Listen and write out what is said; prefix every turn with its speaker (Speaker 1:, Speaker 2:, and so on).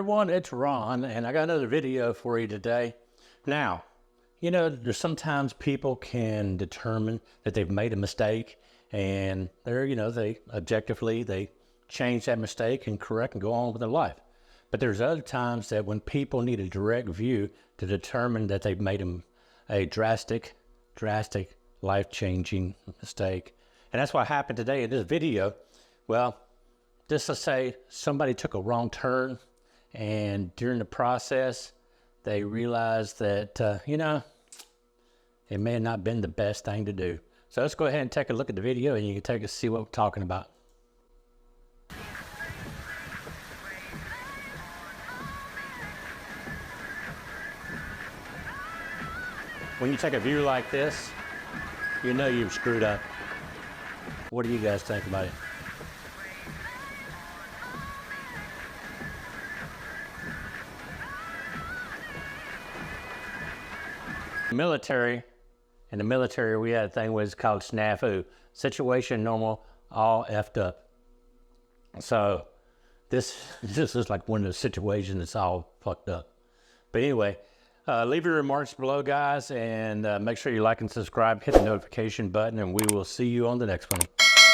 Speaker 1: everyone, it's Ron, and I got another video for you today. Now, you know, there's sometimes people can determine that they've made a mistake, and they objectively change that mistake and correct and go on with their life. But there's other times that when people need a direct view to determine that they've made a drastic, life-changing mistake. And that's what happened today in this video. Well, just to say somebody took a wrong turn, and during the process, they realized that, it may have not been the best thing to do. So let's go ahead and take a look at the video, and you can take a see what we're talking about. When you take a view like this, you know you've screwed up. What do you guys think about it? In the military, we had a thing was called SNAFU, situation normal, all effed up. So this is like one of those situations that's all fucked up. But anyway, leave your remarks below, guys, and make sure you like and subscribe, hit the notification button, and we will see you on the next one.